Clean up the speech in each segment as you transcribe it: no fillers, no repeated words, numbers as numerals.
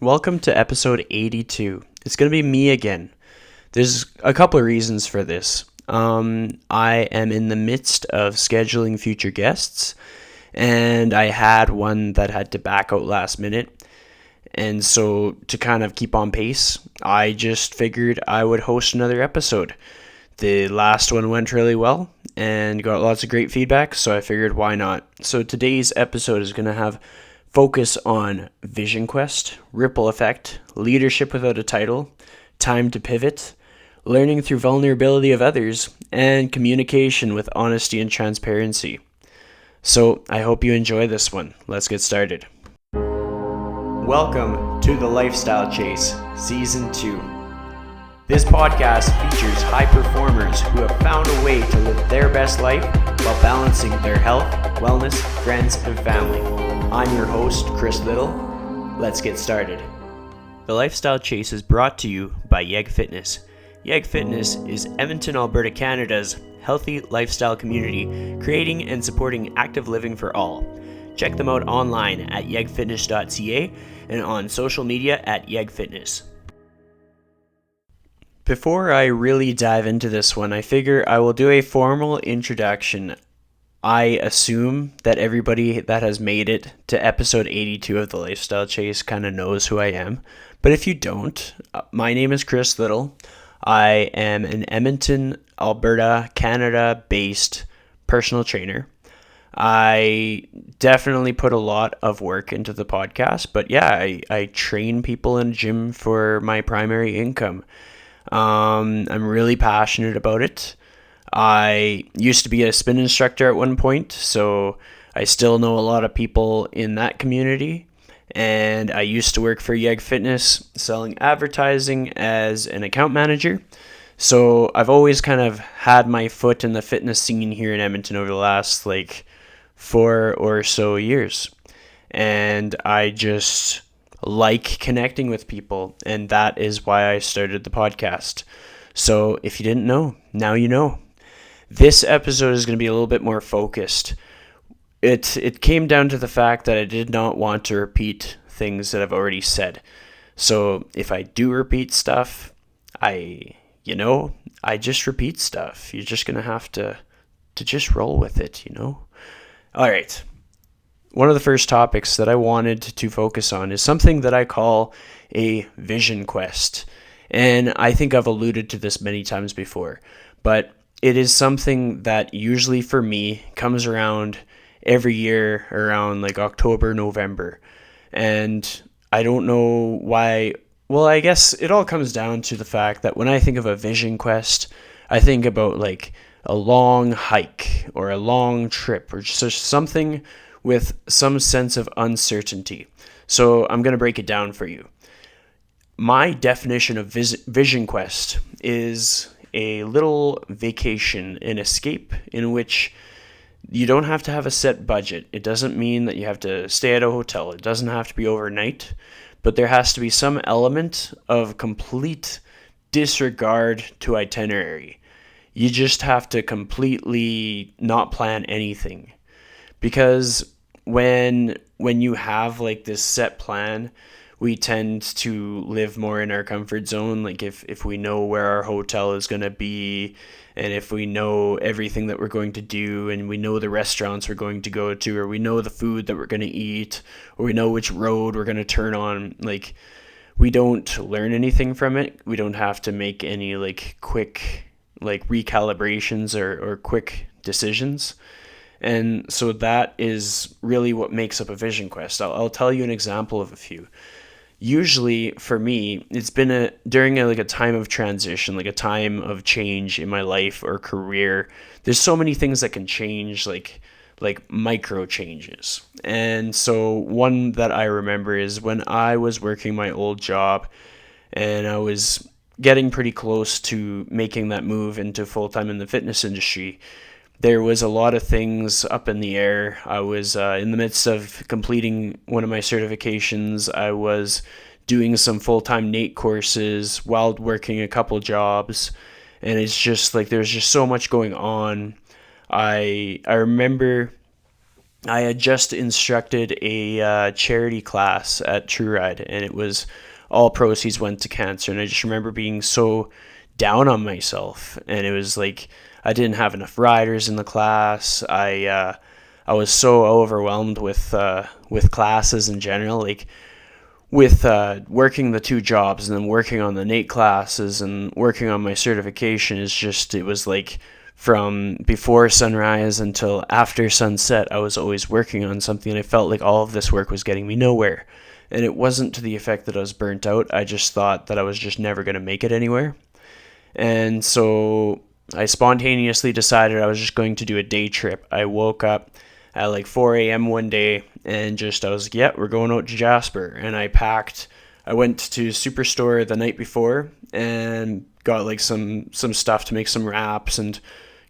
Welcome to episode 82. It's going to be me again. There's a couple of reasons for this. I am in the midst of scheduling future guests, and I had one that had to back out last minute. And so to kind of keep on pace, I just figured I would host another episode. The last one went really well and got lots of great feedback, so I figured why not. So today's episode is going to have focus on vision quest, ripple effect, leadership without a title, time to pivot, learning through vulnerability of others, and communication with honesty and transparency. So I hope you enjoy this one. Let's get started. Welcome to The Lifestyle Chase, Season 2. This podcast features high performers who have found a way to live their best life while balancing their health, wellness, friends, and family. I'm your host, Chris Liddle. Let's get started. The Lifestyle Chase is brought to you by Yeg Fitness. Yeg Fitness is Edmonton, Alberta, Canada's healthy lifestyle community, creating and supporting active living for all. Check them out online at yegfitness.ca and on social media at Yeg Fitness. Before I really dive into this one, I figure I will do a formal introduction. I assume that everybody that has made it to episode 82 of The Lifestyle Chase kind of knows who I am. But if you don't, my name is Chris Liddle. I am an Edmonton, Alberta, Canada-based personal trainer. I definitely put a lot of work into the podcast, but yeah, I train people in a gym for my primary income. I'm really passionate about it. I used to be a spin instructor at one point, so I still know a lot of people in that community. And I used to work for Yeg Fitness, selling advertising as an account manager. So I've always kind of had my foot in the fitness scene here in Edmonton over the last 4 or so years. And I just like connecting with people, and that is why I started the podcast. So if you didn't know, now you know. This episode is going to be a little bit more focused. It came down to the fact that I did not want to repeat things that I've already said. So if I do repeat stuff, I just repeat stuff. You're just going to have to just roll with it, All right. One of the first topics that I wanted to focus on is something that I call a vision quest. And I think I've alluded to this many times before, but it is something that usually for me comes around every year around October, November. And I don't know why. Well, I guess it all comes down to the fact that when I think of a vision quest, I think about a long hike or a long trip or just something with some sense of uncertainty. So I'm going to break it down for you. My definition of vision quest is a little vacation, an escape in which you don't have to have a set budget. It doesn't mean that you have to stay at a hotel. It doesn't have to be overnight, but there has to be some element of complete disregard to itinerary. You just have to completely not plan anything. Because when you have this set plan, we tend to live more in our comfort zone. If we know where our hotel is going to be, and if we know everything that we're going to do, and we know the restaurants we're going to go to, or we know the food that we're going to eat, or we know which road we're going to turn on, we don't learn anything from it. We don't have to make any quick recalibrations or quick decisions. And so that is really what makes up a vision quest. I'll tell you an example of a few. Usually for me, it's been during a time of transition, a time of change in my life or career. There's so many things that can change, like micro changes. And so one that I remember is when I was working my old job and I was getting pretty close to making that move into full-time in the fitness industry. There was a lot of things up in the air. I was in the midst of completing one of my certifications. I was doing some full-time NATE courses while working a couple jobs. And it's just there's just so much going on. I remember I had just instructed a charity class at True Ride, and it was all proceeds went to cancer. And I just remember being so down on myself, and it was like I didn't have enough riders in the class. I was so overwhelmed with classes in general, like with working the two jobs and then working on the NATE classes and working on my certification. Is just, it was like from before sunrise until after sunset, I was always working on something, and I felt like all of this work was getting me nowhere. And it wasn't to the effect that I was burnt out. I just thought that I was just never going to make it anywhere. And so I spontaneously decided I was just going to do a day trip. I woke up at like 4 a.m. one day and I was like, yeah, we're going out to Jasper. And I went to Superstore the night before and got like some stuff to make some wraps, and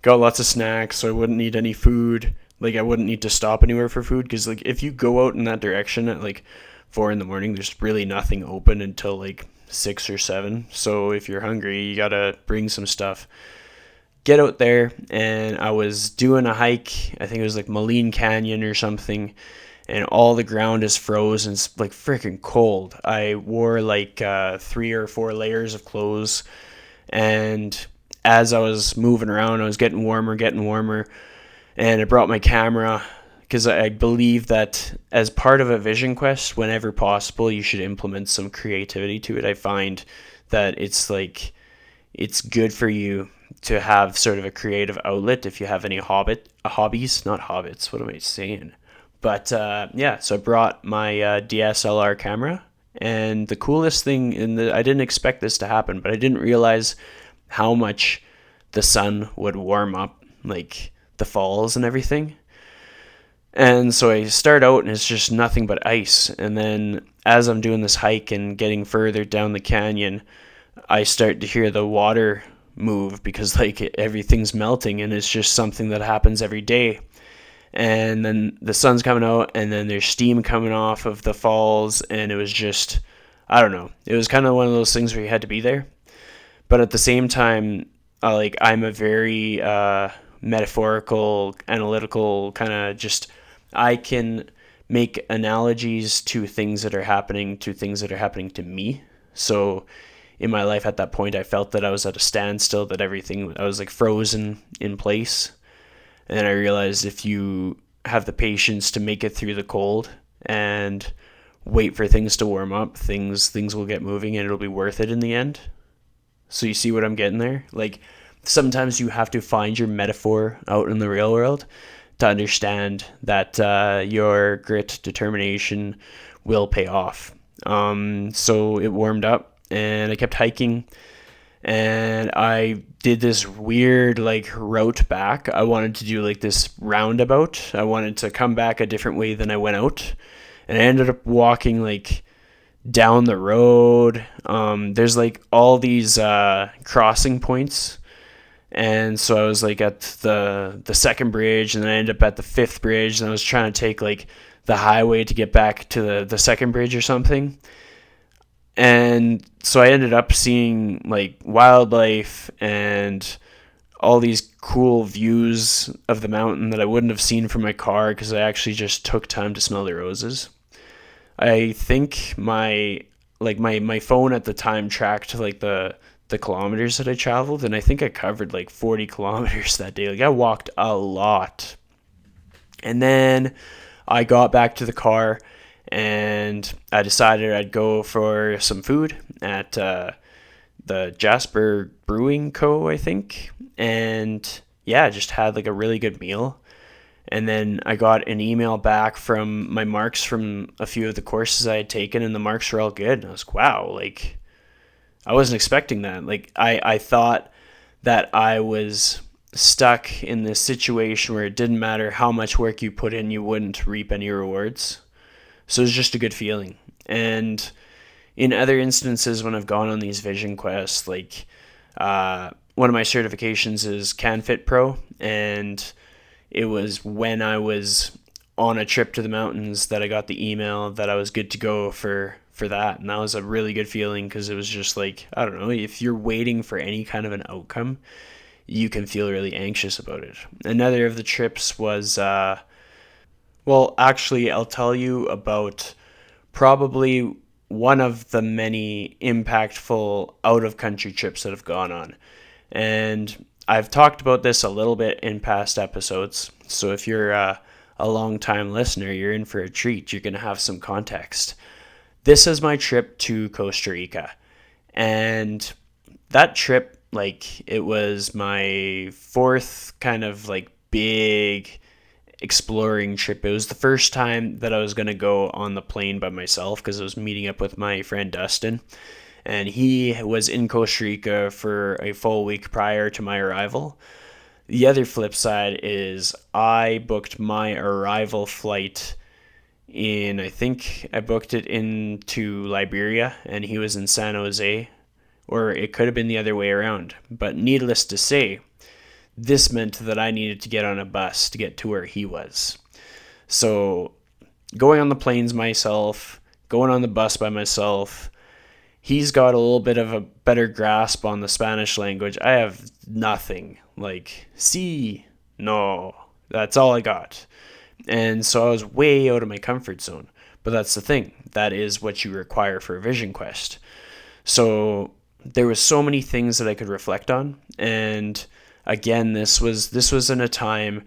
got lots of snacks so I wouldn't need any food. Like I wouldn't need to stop anywhere for food, because like if you go out in that direction at like 4 in the morning, there's really nothing open until like 6 or 7. So if you're hungry, you gotta bring some stuff. Get out there, and I was doing a hike. I think it was like Moline Canyon or something, and all the ground is frozen. It's like freaking cold. I wore like 3 or 4 layers of clothes, and as I was moving around, I was getting warmer, and I brought my camera because I believe that as part of a vision quest, whenever possible, you should implement some creativity to it. I find that it's good for you to have sort of a creative outlet if you have any hobbies, not hobbits. What am I saying? But yeah, so I brought my DSLR camera, and the coolest thing I didn't expect this to happen, but I didn't realize how much the sun would warm up like the falls and everything. And so I start out and it's just nothing but ice. And then as I'm doing this hike and getting further down the canyon, I start to hear the water move, because like everything's melting, and it's just something that happens every day. And then the sun's coming out, and then there's steam coming off of the falls, and it was just, I don't know. It was kind of one of those things where you had to be there. But at the same time, I'm a very metaphorical, analytical kind of just, I can make analogies to things that are happening to me. So in my life at that point, I felt that I was at a standstill, that everything, I was like frozen in place. And then I realized if you have the patience to make it through the cold and wait for things to warm up, things will get moving, and it'll be worth it in the end. So you see what I'm getting there? Like sometimes you have to find your metaphor out in the real world to understand that your grit, determination will pay off. So it warmed up, and I kept hiking, and I did this weird like route back. I wanted to do like this roundabout. I wanted to come back a different way than I went out, and I ended up walking like down the road. There's like all these crossing points, and so I was like at the second bridge, and then I ended up at the fifth bridge, and I was trying to take like the highway to get back to the second bridge or something. And so I ended up seeing like wildlife and all these cool views of the mountain that I wouldn't have seen from my car, because I actually just took time to smell the roses. I think my phone at the time tracked like the kilometers that I traveled, and I think I covered like 40 kilometers that day. Like I walked a lot. And then I got back to the car, and I decided I'd go for some food at the Jasper Brewing Co., I think. And yeah, I just had like a really good meal. And then I got an email back from my marks from a few of the courses I had taken, and the marks were all good. And I was like, wow, like I wasn't expecting that. Like I thought that I was stuck in this situation where it didn't matter how much work you put in, you wouldn't reap any rewards. So it was just a good feeling. And in other instances, when I've gone on these vision quests, like one of my certifications is CanFit Pro, and it was when I was on a trip to the mountains that I got the email that I was good to go for that. And that was a really good feeling, because it was just like, I don't know, if you're waiting for any kind of an outcome, you can feel really anxious about it. Another of the trips was Well, actually, I'll tell you about probably one of the many impactful out of country trips that have gone on. And I've talked about this a little bit in past episodes. So if you're a long time listener, you're in for a treat. You're going to have some context. This is my trip to Costa Rica. And that trip, like, it was my fourth kind of like big exploring trip. It was the first time that I was going to go on the plane by myself because I was meeting up with my friend Dustin. And he was in Costa Rica for a full week prior to my arrival. The other flip side is I booked my arrival flight in, I think I booked it into Liberia, and he was in San Jose, or it could have been the other way around. But needless to say, this meant that I needed to get on a bus to get to where he was. So going on the planes myself, going on the bus by myself, he's got a little bit of a better grasp on the Spanish language. I have nothing. Like, sí, no. That's all I got. And so I was way out of my comfort zone. But that's the thing. That is what you require for a vision quest. So there was so many things that I could reflect on. And again, this was in a time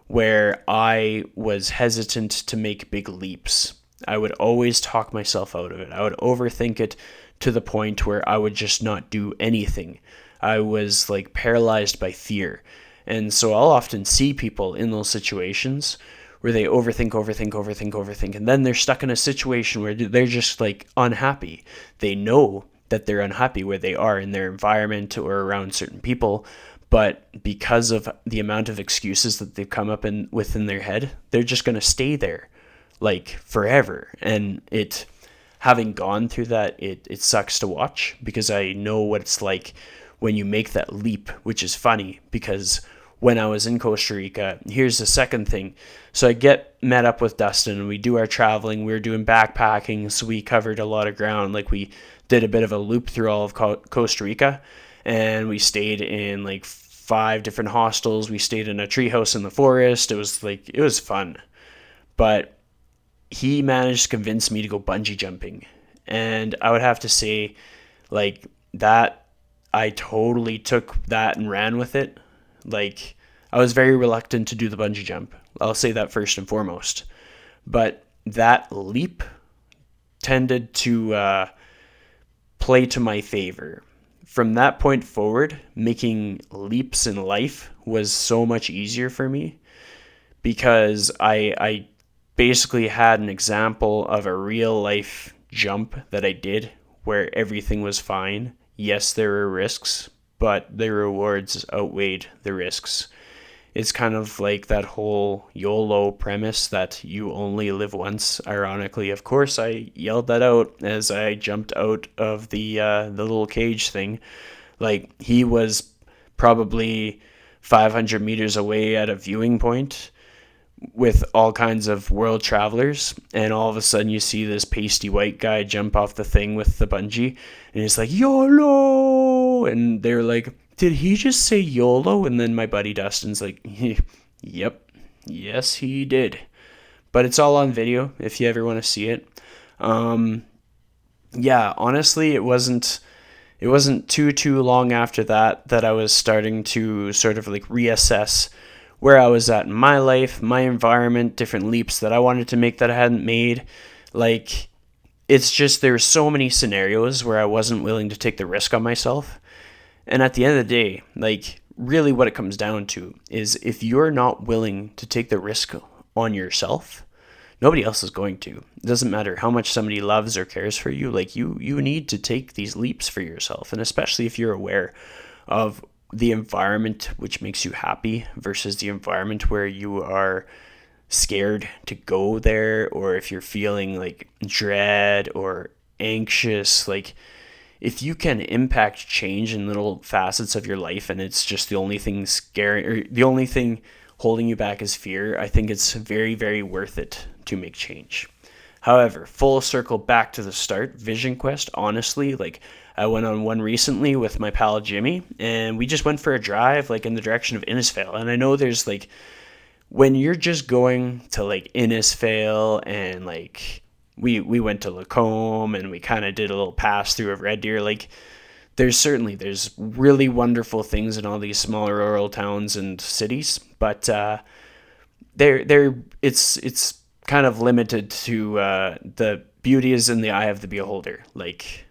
where I was hesitant to make big leaps. I would always talk myself out of it. I would overthink it to the point where I would just not do anything. I was like paralyzed by fear. And so I'll often see people in those situations where they overthink, and then they're stuck in a situation where they're just like unhappy. They know that they're unhappy where they are in their environment or around certain people, but because of the amount of excuses that they've come up within their head, they're just going to stay there like forever. And having gone through that, it sucks to watch because I know what it's like when you make that leap, which is funny because when I was in Costa Rica, here's the second thing. So I get met up with Dustin and we do our traveling. We were doing backpacking, so we covered a lot of ground. Like we did a bit of a loop through all of Costa Rica, and we stayed in like 5 different hostels. We stayed in a treehouse in the forest. It was fun. But he managed to convince me to go bungee jumping. And I would have to say, like, that I totally took that and ran with it. Like, I was very reluctant to do the bungee jump. I'll say that first and foremost. But that leap tended to play to my favor. From that point forward, making leaps in life was so much easier for me because I basically had an example of a real life jump that I did where everything was fine. Yes, there were risks, but the rewards outweighed the risks. It's kind of like that whole YOLO premise that you only live once. Ironically, of course, I yelled that out as I jumped out of the little cage thing. Like, he was probably 500 meters away at a viewing point with all kinds of world travelers, and all of a sudden you see this pasty white guy jump off the thing with the bungee, and he's like, YOLO! And they're like, did he just say YOLO? And then my buddy Dustin's like, yep, yes he did. But it's all on video if you ever want to see it. Yeah, honestly, it wasn't too long after that I was starting to sort of like reassess where I was at in my life, my environment, different leaps that I wanted to make that I hadn't made. Like, it's just there were so many scenarios where I wasn't willing to take the risk on myself. And at the end of the day, like, really what it comes down to is if you're not willing to take the risk on yourself, nobody else is going to. It doesn't matter how much somebody loves or cares for you. Like, you need to take these leaps for yourself. And especially if you're aware of the environment which makes you happy versus the environment where you are scared to go there, or if you're feeling like dread or anxious, like, if you can impact change in little facets of your life and it's just the only thing scary or the only thing holding you back is fear, I think it's very, very worth it to make change. However, full circle back to the start, Vision Quest, honestly, like, I went on one recently with my pal Jimmy, and we just went for a drive, like, in the direction of Innisfail. And I know there's, like, when you're just going to like Innisfail and like we went to Lacombe and we kind of did a little pass through of Red Deer, like there's really wonderful things in all these smaller rural towns and cities, but they're it's kind of limited to the beauty is in the eye of the beholder. Like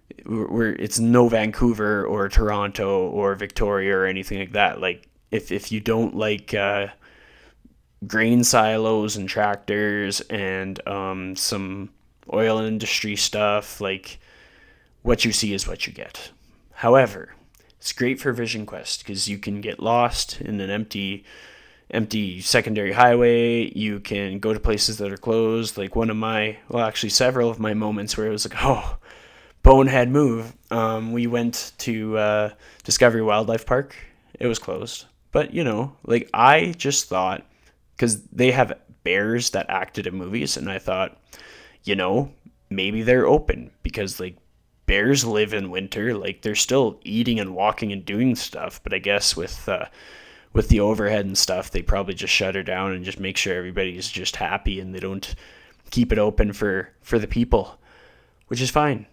it's no Vancouver or Toronto or Victoria or anything like that. Like if you don't like grain silos and tractors and some oil industry stuff, like what you see is what you get. However, it's great for Vision Quest because you can get lost in an empty secondary highway. You can go to places that are closed. Like actually several of my moments where it was like, oh, bonehead move. We went to Discovery Wildlife Park. It was closed. But, like I just thought, because they have bears that acted in movies, and I thought, maybe they're open because like bears live in winter. Like they're still eating and walking and doing stuff. But I guess with the overhead and stuff, they probably just shut her down and just make sure everybody's just happy and they don't keep it open for the people, which is fine.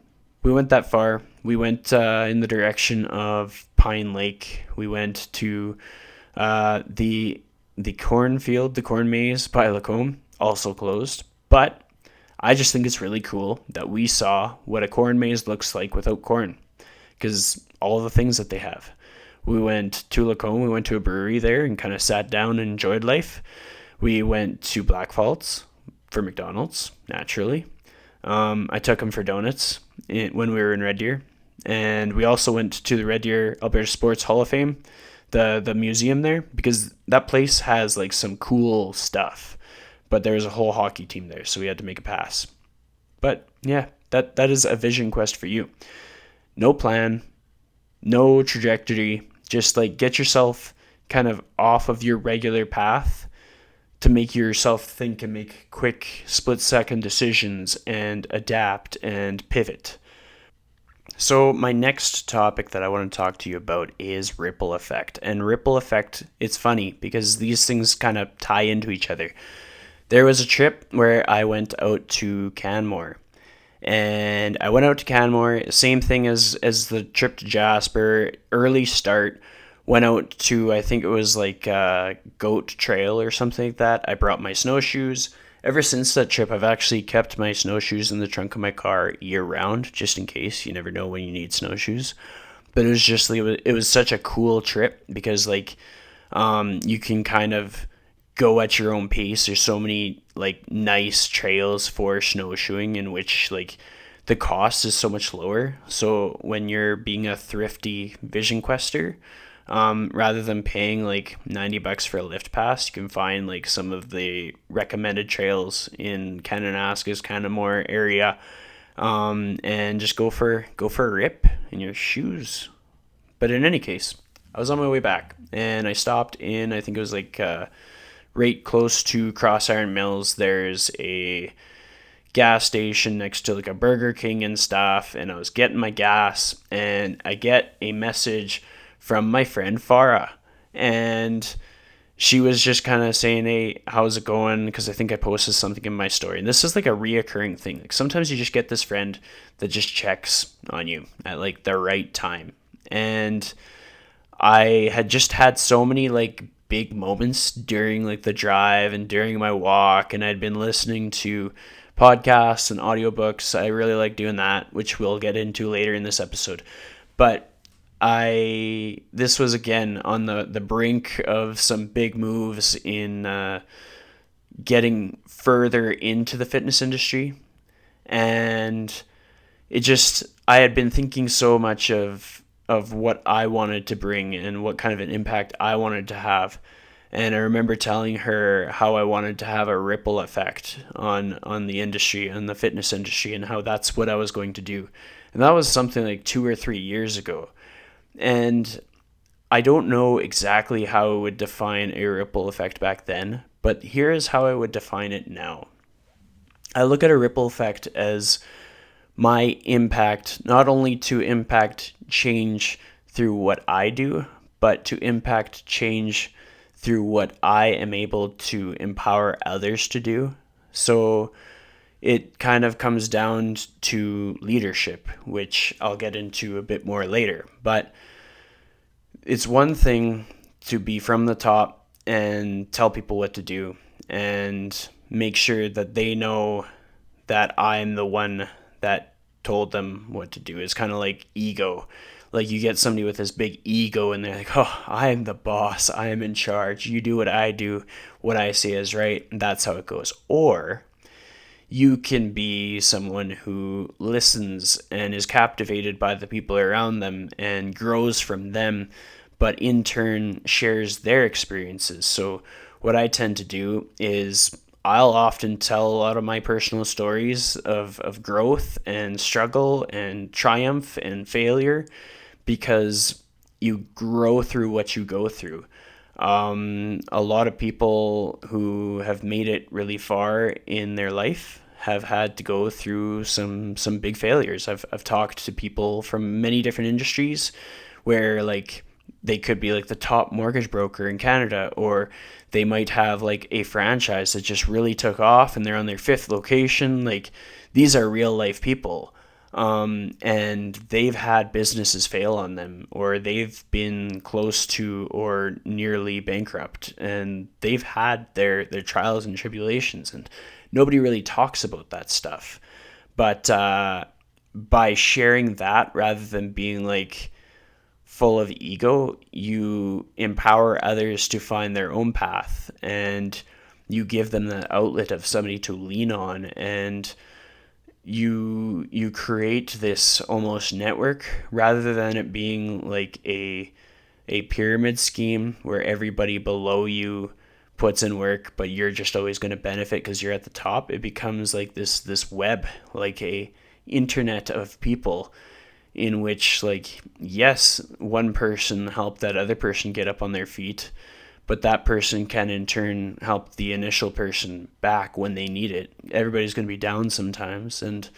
We went that far. We went in the direction of Pine Lake. We went to the cornfield, the corn maze by Lacombe, also closed. But I just think it's really cool that we saw what a corn maze looks like without corn, because all the things that they have. We went to Lacombe. We went to a brewery there and kind of sat down and enjoyed life. We went to Black Falls for McDonald's, naturally. I took him for donuts when we were in Red Deer. And we also went to the Red Deer Alberta Sports Hall of Fame, the museum there, because that place has like some cool stuff. But there was a whole hockey team there, so we had to make a pass. But yeah, that is a vision quest for you. No plan, no trajectory, just like get yourself kind of off of your regular path to make yourself think and make quick split-second decisions and adapt and pivot. So my next topic that I want to talk to you about is ripple effect. And ripple effect, it's funny because these things kind of tie into each other. There was a trip where I went out to Canmore. And I went out to Canmore, same thing as the trip to Jasper, early start. Went out to, I think it was like Goat Trail or something like that. I brought my snowshoes. Ever since that trip, I've actually kept my snowshoes in the trunk of my car year round, just in case. You never know when you need snowshoes. But it was just, it was such a cool trip because like you can kind of go at your own pace. There's so many like nice trails for snowshoeing in which like the cost is so much lower. So when you're being a thrifty vision quester, rather than paying like $90 for a lift pass, you can find like some of the recommended trails in Kananaska's kind of more area, and just go for a rip in your shoes. But in any case, I was on my way back and I stopped in, I think it was like right close to Cross Iron Mills. There's a gas station next to like a Burger King and stuff, and I was getting my gas and I get a message from my friend Farah, and she was just kind of saying, hey, how's it going? Because I think I posted something in my story, and this is like a reoccurring thing. Like sometimes you just get this friend that just checks on you at like the right time. And I had just had so many like big moments during like the drive and during my walk, and I'd been listening to podcasts and audiobooks. I really like doing that, which we'll get into later in this episode. But this was again on the brink of some big moves in getting further into the fitness industry. And I had been thinking so much of what I wanted to bring and what kind of an impact I wanted to have. And I remember telling her how I wanted to have a ripple effect on the industry, on the fitness industry, and how that's what I was going to do. And that was something like 2 or 3 years ago. And I don't know exactly how I would define a ripple effect back then, but here is how I would define it now. I look at a ripple effect as my impact, not only to impact change through what I do, but to impact change through what I am able to empower others to do. So it kind of comes down to leadership, which I'll get into a bit more later. But it's one thing to be from the top and tell people what to do and make sure that they know that I'm the one that told them what to do. It's kind of like ego. Like you get somebody with this big ego and they're like, oh, I am the boss. I am in charge. You do what I do. What I say is right. And that's how it goes. Or you can be someone who listens and is captivated by the people around them and grows from them, but in turn shares their experiences. So what I tend to do is I'll often tell a lot of my personal stories of growth and struggle and triumph and failure, because you grow through what you go through. A lot of people who have made it really far in their life have had to go through some big failures. I've talked to people from many different industries where like they could be like the top mortgage broker in Canada, or they might have like a franchise that just really took off and they're on their fifth location. Like these are real life people. And they've had businesses fail on them, or they've been close to or nearly bankrupt, and they've had their trials and tribulations, and nobody really talks about that stuff. But by sharing that rather than being like full of ego, you empower others to find their own path, and you give them the outlet of somebody to lean on, and you create this almost network rather than it being like a pyramid scheme where everybody below you puts in work but you're just always going to benefit because you're at the top. It becomes like this web, like a internet of people, in which like, yes, one person helped that other person get up on their feet, but that person can in turn help the initial person back when they need it. Everybody's going to be down sometimes, and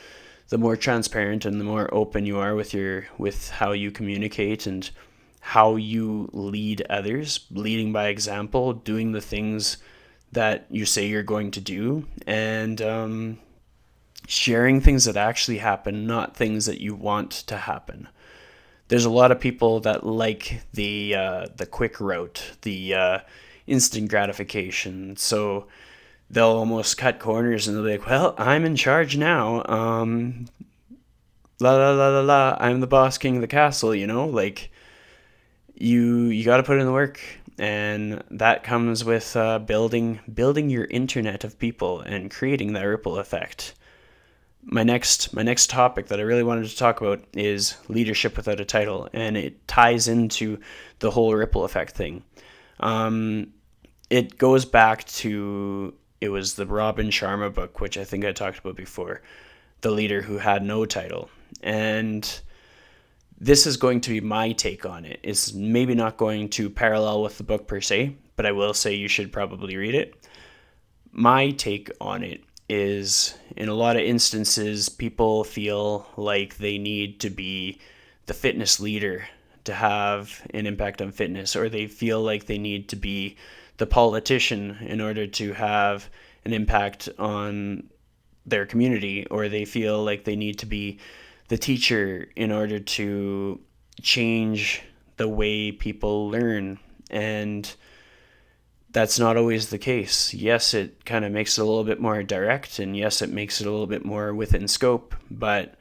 the more transparent and the more open you are with how you communicate and how you lead others, leading by example, doing the things that you say you're going to do, and sharing things that actually happen, not things that you want to happen. There's a lot of people that like the quick route, the instant gratification. So they'll almost cut corners and they'll be like, "Well, I'm in charge now. La la la la la. I'm the boss, king of the castle." You know, like you got to put in the work, and that comes with building your internet of people and creating that ripple effect. My next topic that I really wanted to talk about is leadership without a title, and it ties into the whole ripple effect thing. It goes back to, it was the Robin Sharma book, which I think I talked about before, The Leader Who Had No Title. And this is going to be my take on it. It's maybe not going to parallel with the book per se, but I will say you should probably read it. My take on it is, in a lot of instances, people feel like they need to be the fitness leader to have an impact on fitness, or they feel like they need to be the politician in order to have an impact on their community, or they feel like they need to be the teacher in order to change the way people learn. And that's not always the case. Yes, it kind of makes it a little bit more direct, and yes, it makes it a little bit more within scope, but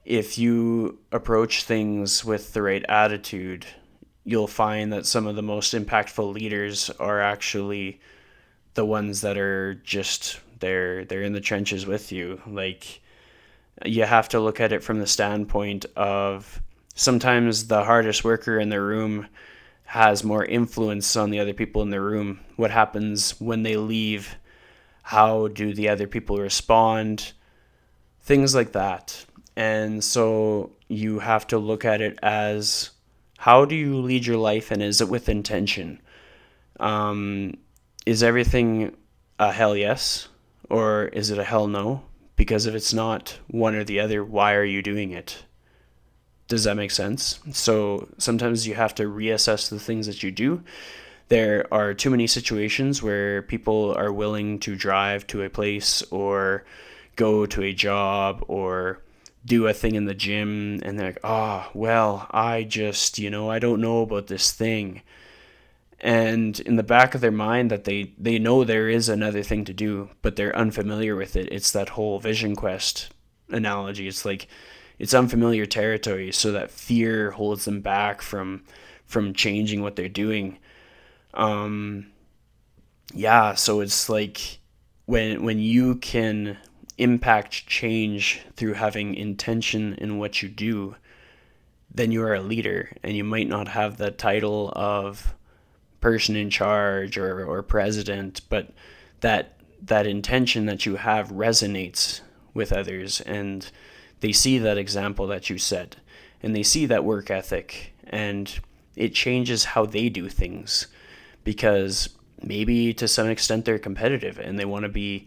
if you approach things with the right attitude, you'll find that some of the most impactful leaders are actually the ones that are just they're in the trenches with you. Like, you have to look at it from the standpoint of sometimes the hardest worker in the room has more influence on the other people in the room. What happens when they leave? How do the other people respond? Things like that. And so you have to look at it as, how do you lead your life, and is it with intention? Is everything a hell yes, or is it a hell no? Because if it's not one or the other, why are you doing it? Does that make sense? So sometimes you have to reassess the things that you do. There are too many situations where people are willing to drive to a place or go to a job or do a thing in the gym, and they're like, oh, well, I just, I don't know about this thing. And in the back of their mind that they know there is another thing to do, but they're unfamiliar with it. It's that whole Vision Quest analogy. It's like it's unfamiliar territory, so that fear holds them back from changing what they're doing. Yeah, so it's like when you can impact change through having intention in what you do, then you are a leader, and you might not have the title of person in charge or president, but that intention that you have resonates with others, and they see that example that you set, and they see that work ethic, and it changes how they do things, because maybe to some extent they're competitive and they want to be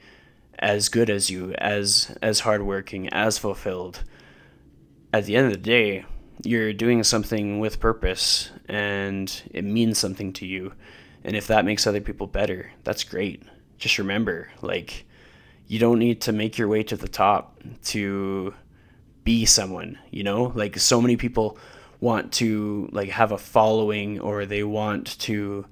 as good as you, as hardworking, as fulfilled. At the end of the day, you're doing something with purpose and it means something to you. And if that makes other people better, that's great. Just remember, like, you don't need to make your way to the top to be someone, Like, so many people want to like have a following, or they want to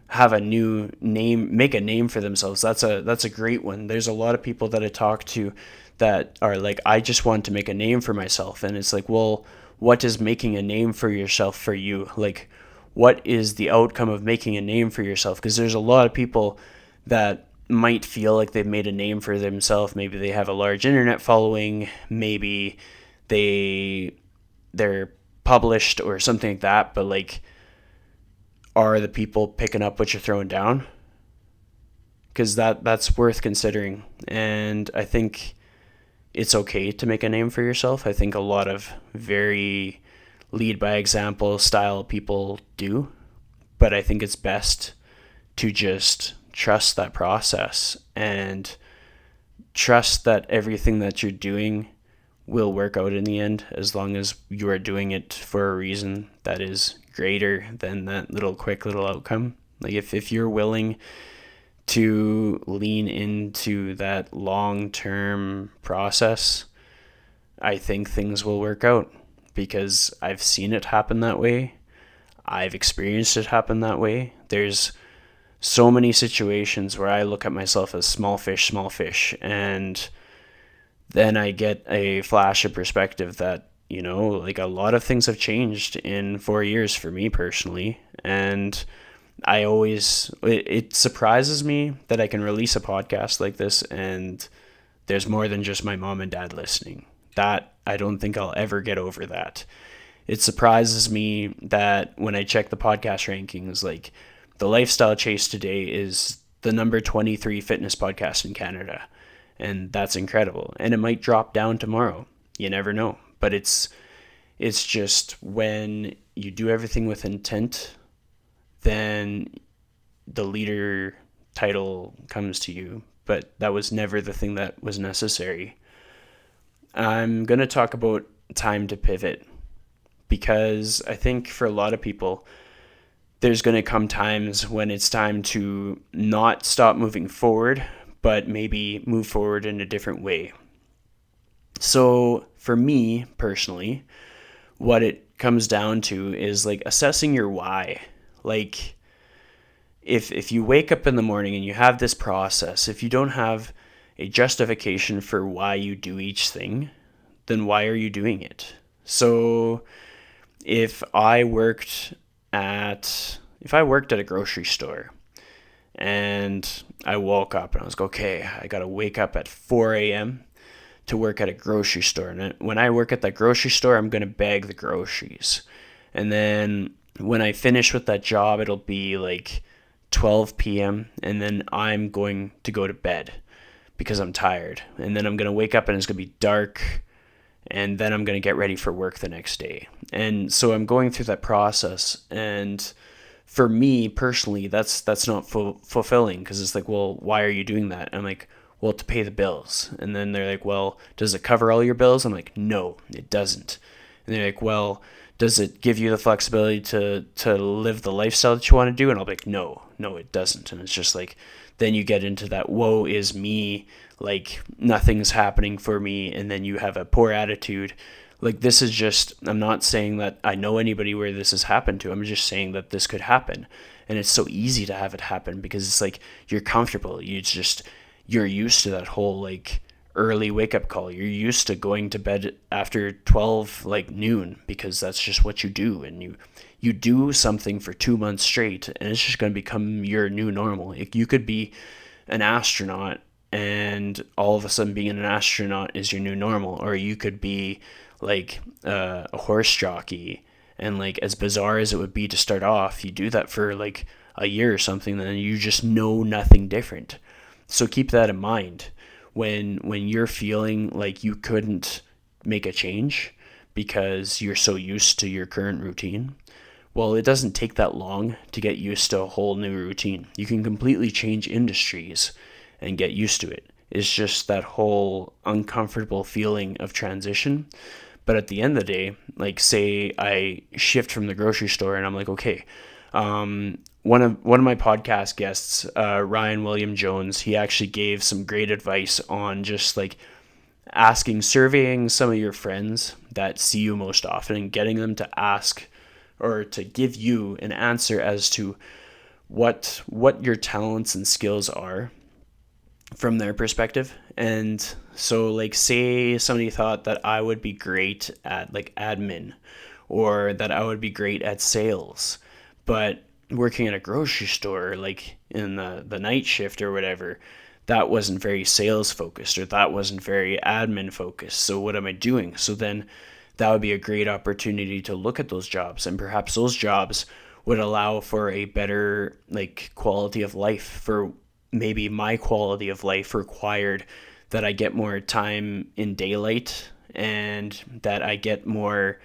have a new name, make a name for themselves. That's a great one. There's a lot of people that I talk to that are like, I just want to make a name for myself. And it's like, well, what is making a name for yourself for you? Like, what is the outcome of making a name for yourself? Because there's a lot of people that might feel like they've made a name for themselves. Maybe they have a large internet following. Maybe they're published or something like that. But like, are the people picking up what you're throwing down? Because that's worth considering. And I think it's okay to make a name for yourself. I think a lot of very lead by example style people do, but I think it's best to just trust that process and trust that everything that you're doing will work out in the end, as long as you are doing it for a reason that is greater than that quick little outcome. Like, if you're willing to lean into that long-term process, I think things will work out, because I've seen it happen that way. I've experienced it happen that way. There's so many situations where I look at myself as small fish, and then I get a flash of perspective that, like, a lot of things have changed in 4 years for me personally. And it surprises me that I can release a podcast like this and there's more than just my mom and dad listening. That, I don't think I'll ever get over that. It surprises me that when I check the podcast rankings, like, the Lifestyle Chase today is the number 23 fitness podcast in Canada. And that's incredible. And it might drop down tomorrow. You never know. But it's just, when you do everything with intent, then the leader title comes to you. But that was never the thing that was necessary. I'm going to talk about time to pivot, because I think for a lot of people, there's going to come times when it's time to not stop moving forward, but maybe move forward in a different way. So for me personally, what it comes down to is like assessing your why. Like, if you wake up in the morning and you have this process, if you don't have a justification for why you do each thing, then why are you doing it? So if I worked at a grocery store, and I woke up and I was like, okay, I got to wake up at 4 a.m. to work at a grocery store. And when I work at that grocery store, I'm going to bag the groceries. And then when I finish with that job, it'll be like 12 p.m. And then I'm going to go to bed because I'm tired. And then I'm going to wake up and it's going to be dark. And then I'm going to get ready for work the next day. And so I'm going through that process. And for me personally, that's not fulfilling, because it's like, well, why are you doing that? I'm like, well, to pay the bills. And then they're like, well, does it cover all your bills? I'm like, no, it doesn't. And they're like, well, does it give you the flexibility to live the lifestyle that you want to do? And I'll be like, no, it doesn't. And it's just like, then you get into that woe is me, like nothing's happening for me, and then you have a poor attitude. Like, this is just, I'm not saying that I know anybody where this has happened to. I'm just saying that this could happen. And it's so easy to have it happen because it's like you're comfortable. You're used to that whole like early wake up call. You're used to going to bed after 12 like noon because that's just what you do. And you do something for 2 months straight and it's just going to become your new normal. Like, you could be an astronaut and all of a sudden being an astronaut is your new normal, or you could be like a horse jockey, and like, as bizarre as it would be to start off, you do that for like a year or something, then you just know nothing different. So keep that in mind when you're feeling like you couldn't make a change because you're so used to your current routine. Well, it doesn't take that long to get used to a whole new routine. You can completely change industries and get used to it. It's just that whole uncomfortable feeling of transition. But at the end of the day, like, say I shift from the grocery store and I'm like, okay, one of my podcast guests, Ryan William Jones, he actually gave some great advice on just like surveying some of your friends that see you most often and getting them to ask or to give you an answer as to what your talents and skills are from their perspective. And so, like, say somebody thought that I would be great at like admin, or that I would be great at sales, but working at a grocery store, like in the night shift or whatever, that wasn't very sales focused, or that wasn't very admin focused. So what am I doing? So then that would be a great opportunity to look at those jobs, and perhaps those jobs would allow for a better like quality of life. For maybe my quality of life required that I get more time in daylight and that I get more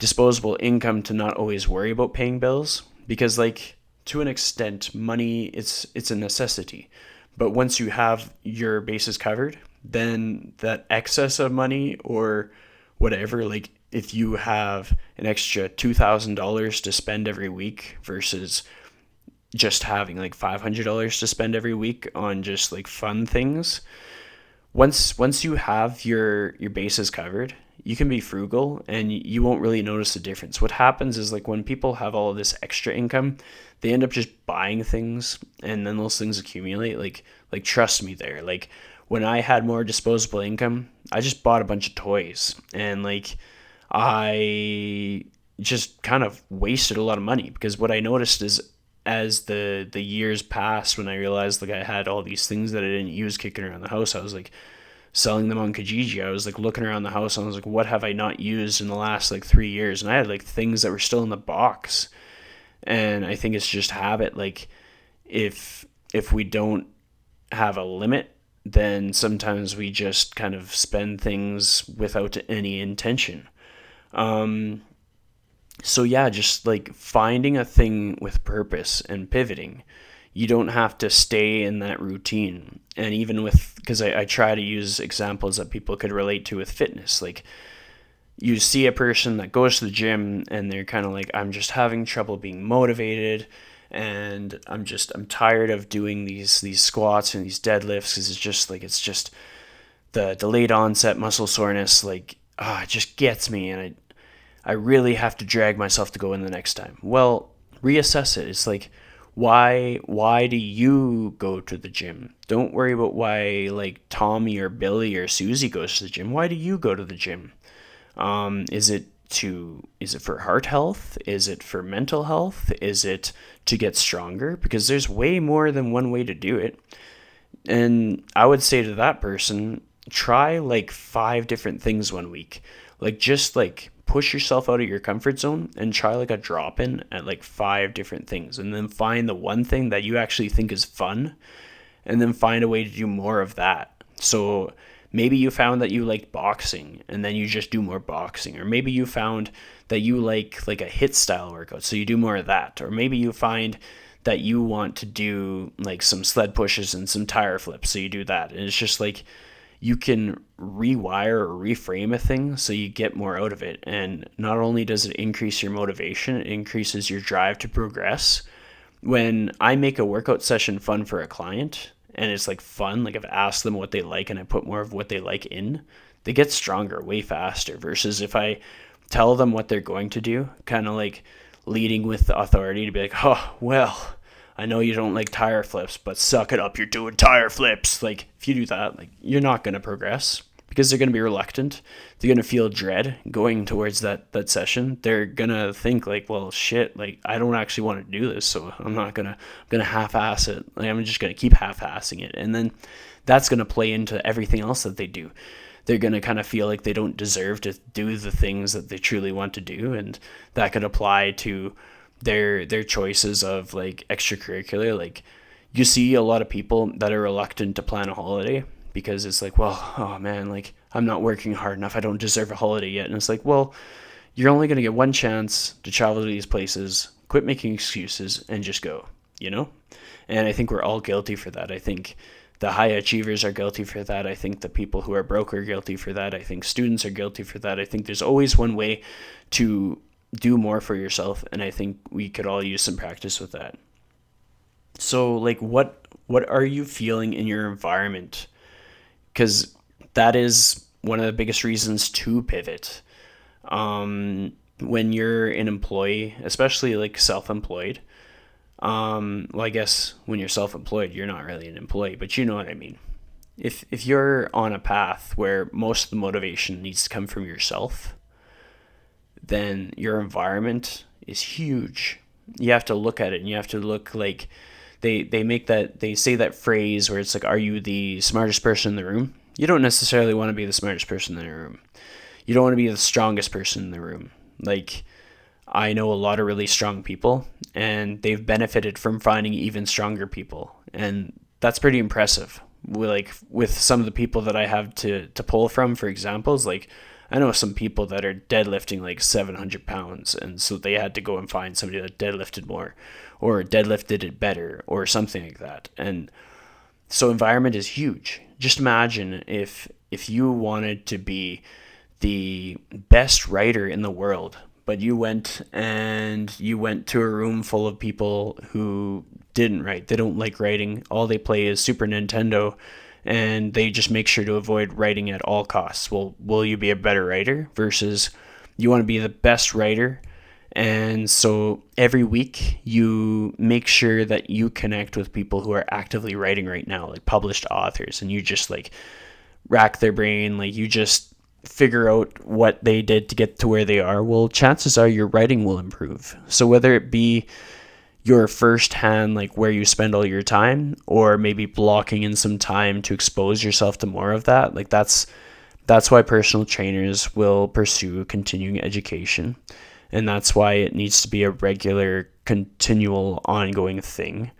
disposable income to not always worry about paying bills, because like, to an extent, money, it's a necessity. But once you have your bases covered, then that excess of money or whatever, like if you have an extra $2,000 to spend every week versus just having like $500 to spend every week on just like fun things, once you have your bases covered, you can be frugal and you won't really notice the difference. What happens is, like, when people have all of this extra income, they end up just buying things, and then those things accumulate. Like trust me there. Like, when I had more disposable income, I just bought a bunch of toys, and like, I just kind of wasted a lot of money, because what I noticed is, as the years passed, when I realized like I had all these things that I didn't use kicking around the house, I was like selling them on Kijiji. I was like looking around the house and I was like, what have I not used in the last like 3 years? And I had like things that were still in the box. And I think it's just habit. Like, if we don't have a limit, then sometimes we just kind of spend things without any intention. So yeah, just like finding a thing with purpose and pivoting. You don't have to stay in that routine. And even with, because I try to use examples that people could relate to with fitness. Like, you see a person that goes to the gym and they're kind of like, I'm just having trouble being motivated, and I'm tired of doing these squats and these deadlifts, because it's just the delayed onset muscle soreness. Like, it just gets me, and I really have to drag myself to go in the next time. Well, reassess it. It's like, why do you go to the gym? Don't worry about why like Tommy or Billy or Susie goes to the gym. Why do you go to the gym? Is it for heart health? Is it for mental health? Is it to get stronger? Because there's way more than one way to do it. And I would say to that person, try like 5 different things one week. Like, just like push yourself out of your comfort zone and try like a drop in at like 5 different things, and then find the one thing that you actually think is fun, and then find a way to do more of that. So maybe you found that you like boxing, and then you just do more boxing. Or maybe you found that you like a HIIT style workout, so you do more of that. Or maybe you find that you want to do like some sled pushes and some tire flips, so you do that. And it's just like, you can rewire or reframe a thing so you get more out of it. And not only does it increase your motivation, it increases your drive to progress. When I make a workout session fun for a client and it's like fun, like I've asked them what they like and I put more of what they like in, they get stronger way faster versus if I tell them what they're going to do, kind of like leading with the authority to be like, oh, well, I know you don't like tire flips, but suck it up, you're doing tire flips. Like, if you do that, like, you're not going to progress because they're going to be reluctant. They're going to feel dread going towards that session. They're going to think like, well, shit, like, I don't actually want to do this, so I'm going to half-ass it. Like, I'm just going to keep half-assing it. And then that's going to play into everything else that they do. They're going to kind of feel like they don't deserve to do the things that they truly want to do. And that could apply to their choices of like extracurricular. Like, you see a lot of people that are reluctant to plan a holiday because it's like, well, oh man, like I'm not working hard enough. I don't deserve a holiday yet. And it's like, well, you're only going to get one chance to travel to these places. Quit making excuses and just go, you know? And I think we're all guilty for that. I think the high achievers are guilty for that. I think the people who are broke are guilty for that. I think students are guilty for that. I think there's always one way to do more for yourself, and I think we could all use some practice with that. So, like, what are you feeling in your environment? Because that is one of the biggest reasons to pivot. When you're an employee, especially like self-employed, well, I guess when you're self-employed, you're not really an employee, but you know what I mean. If you're on a path where most of the motivation needs to come from yourself, then your environment is huge. You have to look at it and you have to look like they say that phrase where it's like, are you the smartest person in the room? You don't necessarily want to be the smartest person in the room. You don't want to be the strongest person in the room. Like, I know a lot of really strong people and they've benefited from finding even stronger people. And that's pretty impressive. With some of the people that I have to pull from, for examples, like I know some people that are deadlifting like 700 pounds. And so they had to go and find somebody that deadlifted more or deadlifted it better or something like that. And so environment is huge. Just imagine if you wanted to be the best writer in the world, but you went to a room full of people who didn't write. They don't like writing. All they play is Super Nintendo, and they just make sure to avoid writing at all costs. Well, will you be a better writer versus you want to be the best writer? And so every week you make sure that you connect with people who are actively writing right now, like published authors, and you just like rack their brain, like you just figure out what they did to get to where they are. Well, chances are your writing will improve. So whether it be your first hand, like where you spend all your time, or maybe blocking in some time to expose yourself to more of that, like that's why personal trainers will pursue continuing education. And that's why it needs to be a regular, continual, ongoing thing.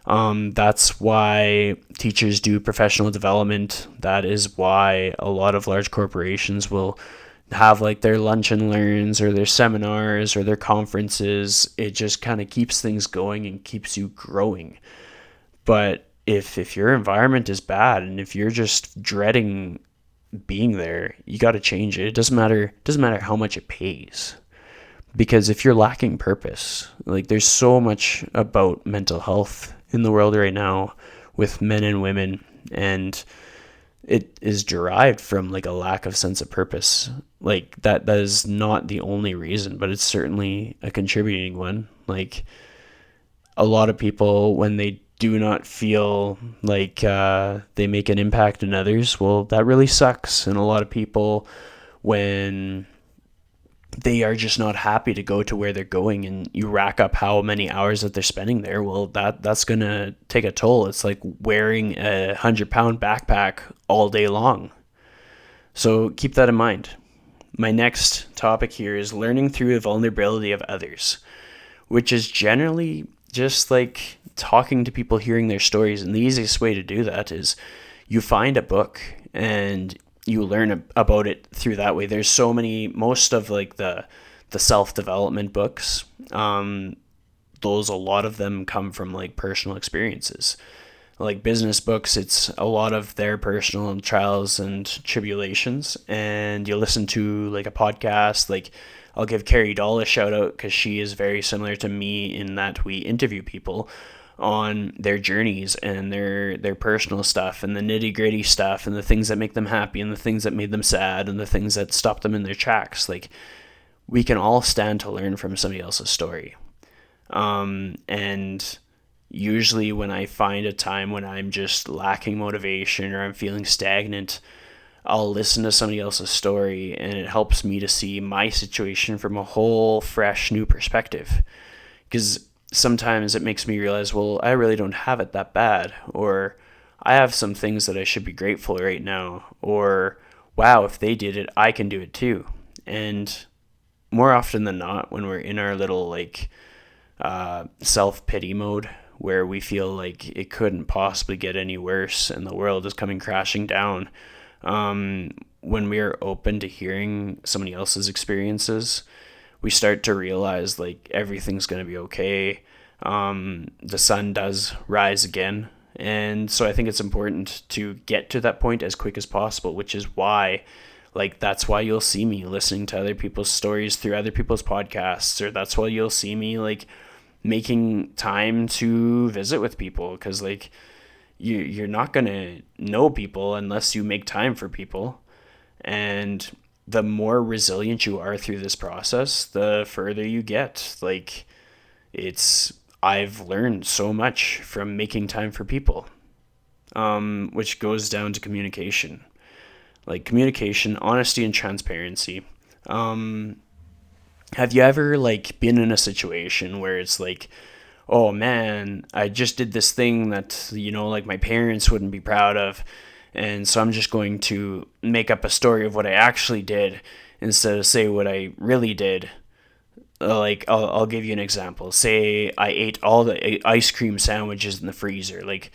That's why teachers do professional development. That is why a lot of large corporations will have like their lunch and learns or their seminars or their conferences. It just kind of keeps things going and keeps you growing. But if your environment is bad and if you're just dreading being there, you got to change it. It doesn't matter how much it pays. Because if you're lacking purpose, like there's so much about mental health in the world right now with men and women, and it is derived from like a lack of sense of purpose. Like that is not the only reason, but it's certainly a contributing one. Like a lot of people, when they do not feel like they make an impact in others, well, that really sucks. And a lot of people, when they are just not happy to go to where they're going, and you rack up how many hours that they're spending there, well, that's going to take a toll. It's like wearing a 100-pound backpack all day long. So keep that in mind. My next topic here is learning through the vulnerability of others, which is generally just like talking to people, hearing their stories. And the easiest way to do that is you find a book and you learn about it through that way. There's so many, most of like the self-development books, a lot of them come from like personal experiences. Like business books, it's a lot of their personal trials and tribulations. And you listen to like a podcast, like I'll give Carrie Doll a shout out because she is very similar to me in that we interview people on their journeys and their personal stuff and the nitty gritty stuff and the things that make them happy and the things that made them sad and the things that stop them in their tracks. Like we can all stand to learn from somebody else's story. And usually when I find a time when I'm just lacking motivation or I'm feeling stagnant, I'll listen to somebody else's story and it helps me to see my situation from a whole fresh new perspective. Because sometimes it makes me realize, well, I really don't have it that bad, or I have some things that I should be grateful right now, or wow, if they did it, I can do it too. And more often than not, when we're in our little like self-pity mode where we feel like it couldn't possibly get any worse and the world is coming crashing down, when we are open to hearing somebody else's experiences, we start to realize like everything's going to be okay. The sun does rise again. And so I think it's important to get to that point as quick as possible, which is why, like, that's why you'll see me listening to other people's stories through other people's podcasts, or that's why you'll see me like making time to visit with people, because like you're not going to know people unless you make time for people. And the more resilient you are through this process, the further you get. Like I've learned so much from making time for people, which goes down to communication. Like communication, honesty, and transparency. Have you ever like been in a situation where it's like, oh man, I just did this thing that, like my parents wouldn't be proud of. And so I'm just going to make up a story of what I actually did instead of say what I really did. Like, I'll give you an example. Say I ate all the ice cream sandwiches in the freezer. Like,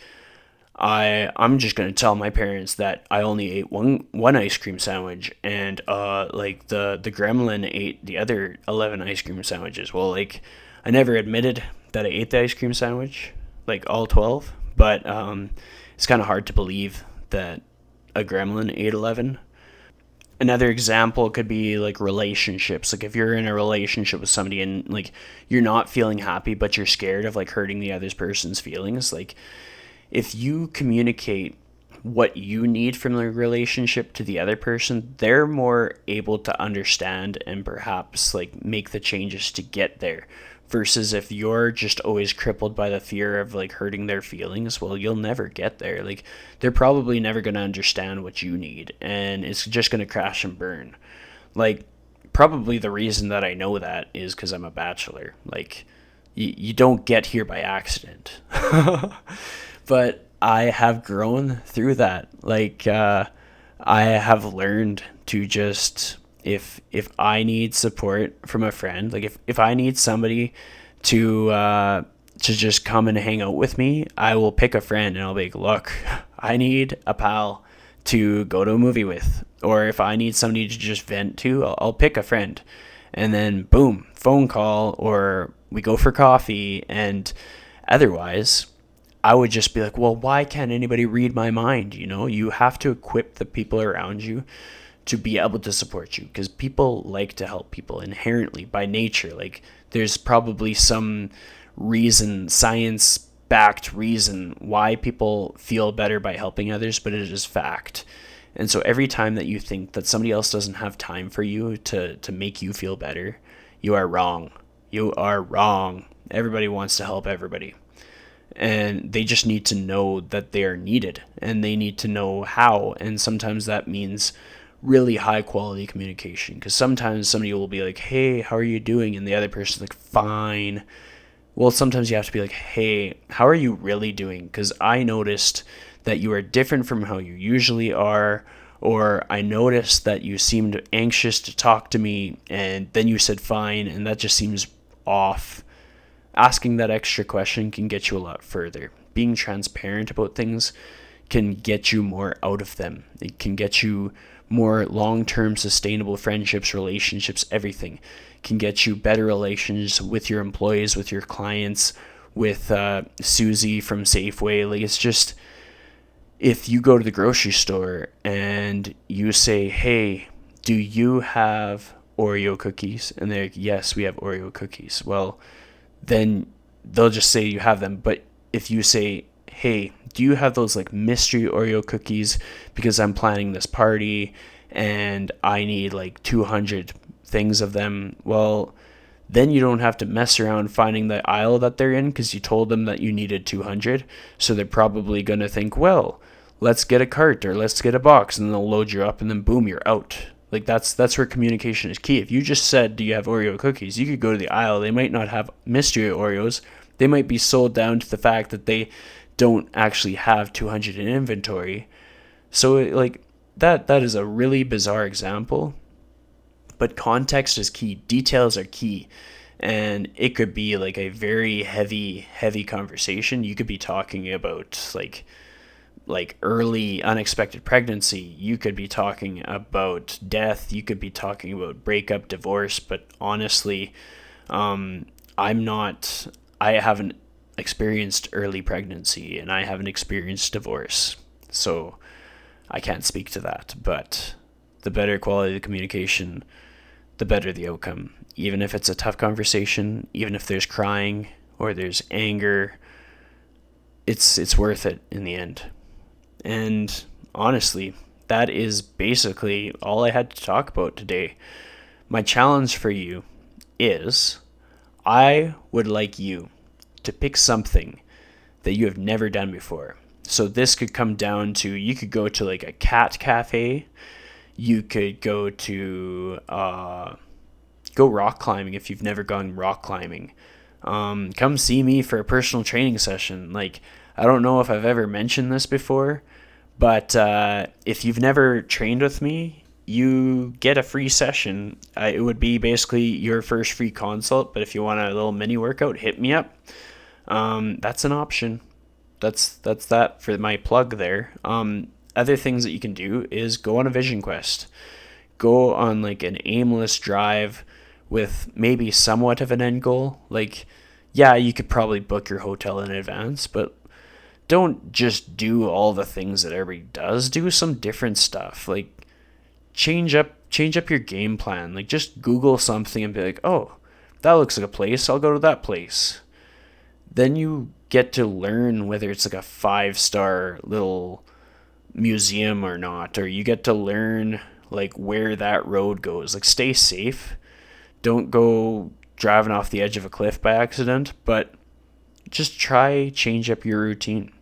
I'm just gonna tell my parents that I only ate one ice cream sandwich, and like the gremlin ate the other 11 ice cream sandwiches. Well, like I never admitted that I ate the ice cream sandwich, like all 12, but it's kind of hard to believe that a gremlin ate 11. Another example could be like relationships. Like if you're in a relationship with somebody and like you're not feeling happy, but you're scared of like hurting the other person's feelings, like if you communicate what you need from the relationship to the other person, they're more able to understand and perhaps like make the changes to get there. Versus if you're just always crippled by the fear of like hurting their feelings, well, you'll never get there. Like they're probably never going to understand what you need, and it's just going to crash and burn. Like probably the reason that I know that is because I'm a bachelor. Like you don't get here by accident. But I have grown through that. Like I have learned to just, if I need support from a friend, like if I need somebody to just come and hang out with me, I will pick a friend and I'll be like, look, I need a pal to go to a movie with. Or if I need somebody to just vent to, I'll pick a friend. And then boom, phone call, or we go for coffee. And otherwise, I would just be like, well, why can't anybody read my mind? You have to equip the people around you to be able to support you, because people like to help people inherently by nature. Like there's probably some reason, science-backed reason why people feel better by helping others, but it is fact. And so every time that you think that somebody else doesn't have time for you to make you feel better, you are wrong. You are wrong. Everybody wants to help everybody. And they just need to know that they are needed, and they need to know how. And sometimes that means really high quality communication, because sometimes somebody will be like, hey, how are you doing? And the other person's like, fine. Well, sometimes you have to be like, hey, how are you really doing? Because I noticed that you are different from how you usually are, or I noticed that you seemed anxious to talk to me and then you said fine, and that just seems off. Asking that extra question can get you a lot further. Being transparent about things can get you more out of them. It can get you more long-term sustainable friendships, relationships, everything. It can get you better relations with your employees, with your clients, with Susie from Safeway. Like, it's just, if you go to the grocery store and you say, hey, do you have Oreo cookies? And they're like, yes, we have Oreo cookies. Well, then they'll just say you have them. But if you say, hey, do you have those like mystery Oreo cookies, because I'm planning this party and I need like 200 things of them, well, then you don't have to mess around finding the aisle that they're in, because you told them that you needed 200. So they're probably going to think, well, let's get a cart or let's get a box, and then they'll load you up, and then boom, you're out. Like, that's where communication is key. If you just said, do you have Oreo cookies? You could go to the aisle. They might not have mystery Oreos. They might be sold down to the fact that they don't actually have 200 in inventory. So like that is a really bizarre example, but context is key. Details are key. And it could be like a very heavy conversation. You could be talking about like early unexpected pregnancy. You could be talking about death. You could be talking about breakup, divorce. But honestly, I haven't experienced early pregnancy, and I haven't experienced divorce. So I can't speak to that. But the better quality of the communication, the better the outcome. Even if it's a tough conversation, even if there's crying or there's anger, it's worth it in the end. And honestly, that is basically all I had to talk about today. My challenge for you is, I would like you to pick something that you have never done before. So this could come down to, you could go to like a cat cafe. You could go to go rock climbing if you've never gone rock climbing. Come see me for a personal training session. Like, I don't know if I've ever mentioned this before, but if you've never trained with me, you get a free session. It would be basically your first free consult, but if you want a little mini workout, hit me up. That's an option. That's that for my plug there. Other things that you can do is go on a vision quest. Go on like an aimless drive with maybe somewhat of an end goal. Like, yeah, you could probably book your hotel in advance, but don't just do all the things that everybody does. Do some different stuff. Like, change up your game plan. Like, just Google something and be like, oh, that looks like a place, I'll go to that place. Then you get to learn whether it's like a 5-star little museum or not, or you get to learn like where that road goes. Like, stay safe. Don't go driving off the edge of a cliff by accident, but just change up your routine.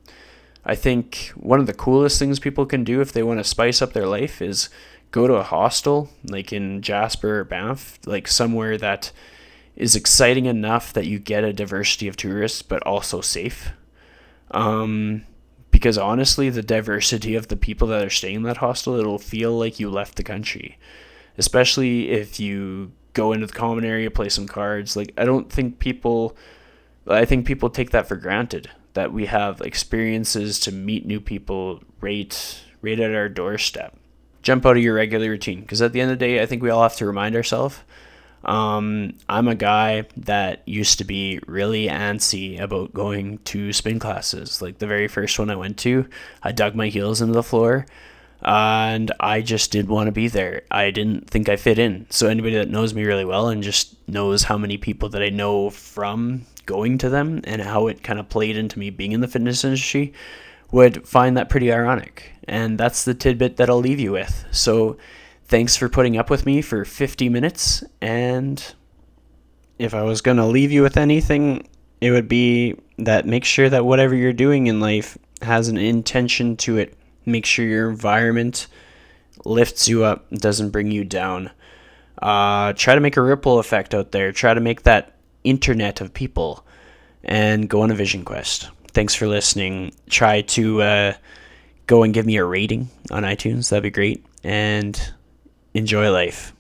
I think one of the coolest things people can do if they want to spice up their life is go to a hostel, like in Jasper or Banff, like somewhere that is exciting enough that you get a diversity of tourists, but also safe. Because honestly, the diversity of the people that are staying in that hostel, it'll feel like you left the country. Especially if you go into the common area, play some cards. Like, I think people take that for granted, that we have experiences to meet new people right at our doorstep. Jump out of your regular routine, because at the end of the day, I think we all have to remind ourselves. I'm a guy that used to be really antsy about going to spin classes. Like, the very first one I went to, I dug my heels into the floor, and I just didn't want to be there. I didn't think I fit in. So anybody that knows me really well and just knows how many people that I know from going to them and how it kind of played into me being in the fitness industry would find that pretty ironic. And that's the tidbit that I'll leave you with. So thanks for putting up with me for 50 minutes. And if I was going to leave you with anything, it would be that make sure that whatever you're doing in life has an intention to it. Make sure your environment lifts you up, doesn't bring you down. Try to make a ripple effect out there. Try to make that internet of people, and go on a vision quest. Thanks for listening. Try to go and give me a rating on iTunes. That'd be great. And enjoy life.